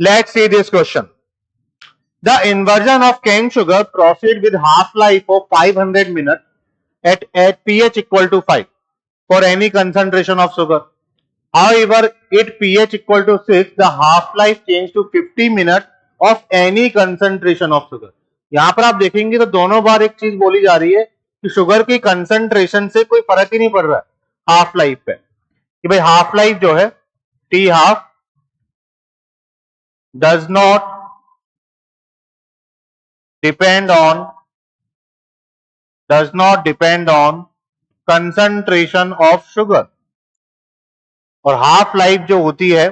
Let's see this question. The inversion of cane sugar proceed with half-life of 500 minutes at pH equal to 5 for any concentration of sugar. However, at pH equal to 6, the half-life change to 50 minutes of any concentration of sugar. यहाँ पर आप देखेंगे तो दोनों बार एक चीज बोली जा रही है कि शुगर की कंसंट्रेशन से कोई फर्क ही नहीं पड़ रहा है हाफ लाइफ पे, कि भाई हाफ लाइफ जो है T half does not depend on concentration of sugar, और हाफ लाइफ जो होती है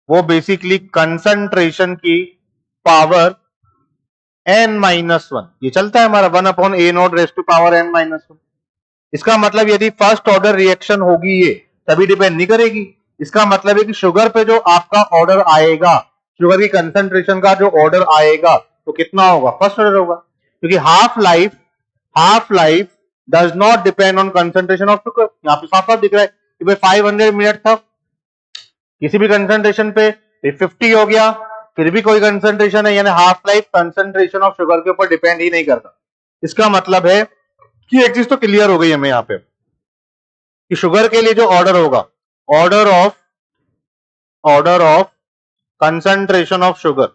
वो बेसिकली कंसंट्रेशन की पावर n-1, ये चलता है हमारा 1/a0 rays to power n-1। इसका मतलब यदि फर्स्ट ऑर्डर रिएक्शन होगी ये तभी डिपेंड नहीं करेगी। इसका मतलब है कि शुगर पे जो आपका ऑर्डर आएगा, शुगर की कंसंट्रेशन का जो ऑर्डर आएगा तो कितना होगा, फर्स्ट ऑर्डर होगा, क्योंकि half life does not depend on concentration of sugar. यहाँ पे साफ साफ दिख रहा है कि भाई 500 मिनट था, किसी भी कंसंट्रेशन पे 50 हो गया, फिर भी कोई कंसंट्रेशन है, यानी half life concentration of sugar के ऊपर डिपेंड ही नहीं करता। इसका मतलब है कि एक चीज तो क्लियर हो गई हमें यहाँ पे कि शुगर के लिए जो ऑर्डर होगा, order of concentration of sugar,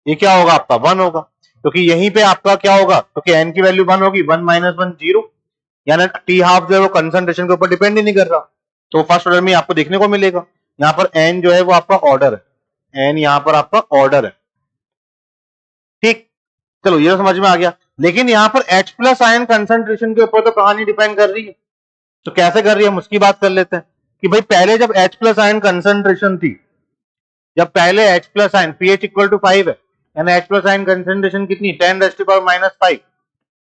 ये क्या होगा आपका 1 होगा, क्योंकि यहीं पे आपका क्या होगा, क्योंकि n की वैल्यू 1 होगी, 1 - 1 0, यानी टी हाफ जो है वो कंसंट्रेशन के ऊपर डिपेंड ही नहीं कर रहा, तो फर्स्ट ऑर्डर में आपको देखने को मिलेगा। यहाँ पर n जो है वो आपका ऑर्डर है, n यहाँ पर आपका ऑर्डर है, ठीक, चलो ये तो समझ में आ गया। लेकिन यहाँ पर H प्लस आयन कंसंट्रेशन के ऊपर तो कहानी डिपेंड कर रही है, तो कैसे कर रही है हम उसकी बात कर लेते हैं कि भाई पहले जब H प्लस आयन कंसंट्रेशन थी, जब पहले H plus ion pH equal to 5 है, यानी H प्लस आयन कंसंट्रेशन कितनी 10⁻⁻5,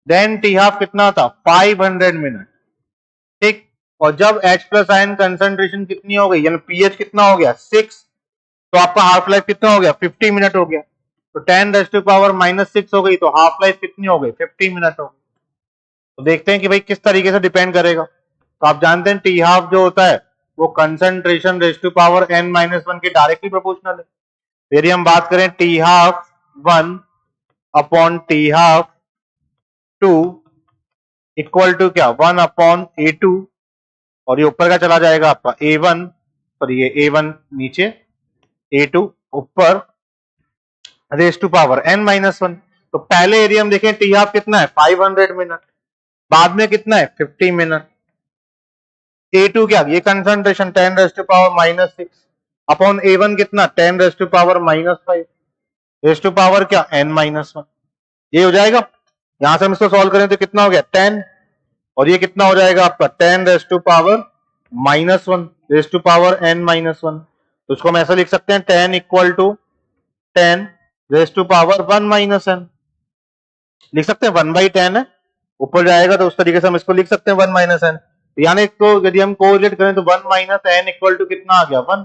देन टी हाफ कितना था 500 मिनट, ठीक, और जब H प्लस आयन कंसंट्रेशन कितनी हो गई, यानी pH कितना हो गया 6, तो आपका हाफ लाइफ कितना हो गया 50 मिनट हो गया, तो 10⁻⁻6 हो गई, तो हाफ लाइफ कितनी हो गई 50 मिनट हो गई। तो देखते हैं कि भाई किस तरीके से डिपेंड करेगा। तो आप जानते हैं टी हाफ जो होता है वो concentration rays to power n-1 के डायरेक्टली प्रोपोर्शनल है। फिर हम बात करें T half 1 upon T half 2 equal to क्या 1/a2, और ये ऊपर का चला जाएगा आपका a1, और ये a1 नीचे, a2 ऊपर, रेज़ टू पावर n-1। तो पहले एरिया में देखें टी हाफ कितना है 500 मिनट, बाद में कितना है 50 मिनट, a2 क्या, ये कंसंट्रेशन 10⁻⁻6 अपॉन a1 कितना 10⁻⁻5 रेज़ टू पावर क्या n-1, ये हो जाएगा। यहां से हम इसको सॉल्व करें तो कितना हो गया 10, और ये कितना हो जाएगा आपका 10⁻⁻1 रेज़ टू पावर n-1। तो उसको हम ऐसा लिख सकते हैं 10 equal to 10 raise to power 1 - n, लिख सकते हैं 1/10 है, ऊपर जाएगा तो उस तरीके से हम इसको लिख सकते हैं 1 - n। यानी इसको यदि हम कोरिलेट करें तो 1 - n इक्वल टू कितना आ गया 1,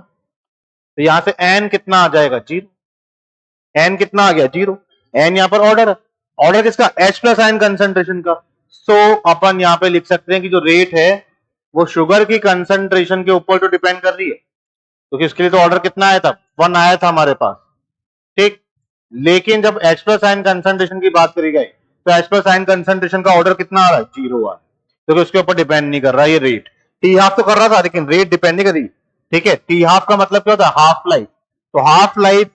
तो यहां से n कितना आ जाएगा 0, n कितना आ गया 0, n यहाँ पर ऑर्डर है, ऑर्डर किसका H प्लस आयन कंसंट्रेशन का। सो अपन यहाँ पे लिख सकते हैं कि जो रेट है वो शुगर की कंसंट्रेशन के ऊपर तो डिपेंड कर रही है, क्योंकि इसके लिए तो ऑर्डर कितना आया था 1 आया था हमारे पास, ठीक, लेकिन जब H प्लस आयन कंसंट्रेशन की बात करी गई तो H प्लस आयन कंसंट्रेशन का ऑर्डर कितना आ रहा है 0 आ रहा है, क्योंकि उसके ऊपर डिपेंड नहीं कर रहा ये रेट। टी हाफ तो कर रहा था लेकिन रेट डिपेंड नहीं कर रही, ठीक है। टी हाफ का मतलब क्या होता है हाफ लाइफ, तो half life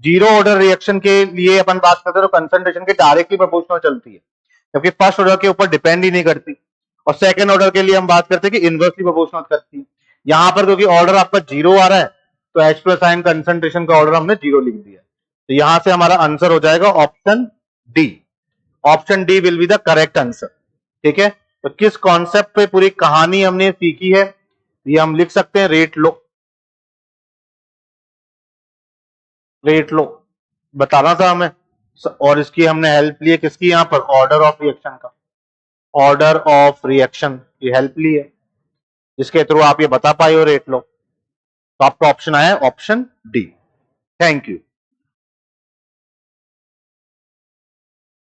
zero order reaction के लिए अपन बात करते हैं तो कंसंट्रेशन के डायरेक्टली प्रोपोर्शनल चलती है, जबकि फर्स्ट ऑर्डर के ऊपर डिपेंड ही नहीं करती, और सेकंड ऑर्डर के लिए हम बात करते हैं कि इनवर्सली प्रोपोर्शनल करती है। यहां पर क्योंकि ऑर्डर आपका 0 आ रहा है तो H प्लस आयन कंसंट्रेशन का ऑर्डर हमने 0 लिख दिया, तो यहां से हमारा आंसर हो जाएगा option D. Option D will be the correct answer, ठीक है। तो किस कॉन्सेप्ट पे पूरी कहानी हमने सीखी है ये हम लिख सकते हैं रेट लो बताना था हमें, और इसकी हमने हेल्प ली है किसकी, यहां पर ऑर्डर ऑफ रिएक्शन का, ऑर्डर ऑफ रिएक्शन की हेल्प ली है जिसके थ्रू आप ये बता पाए हो रेट लो, तो आपका ऑप्शन आया ऑप्शन डी। Thank you.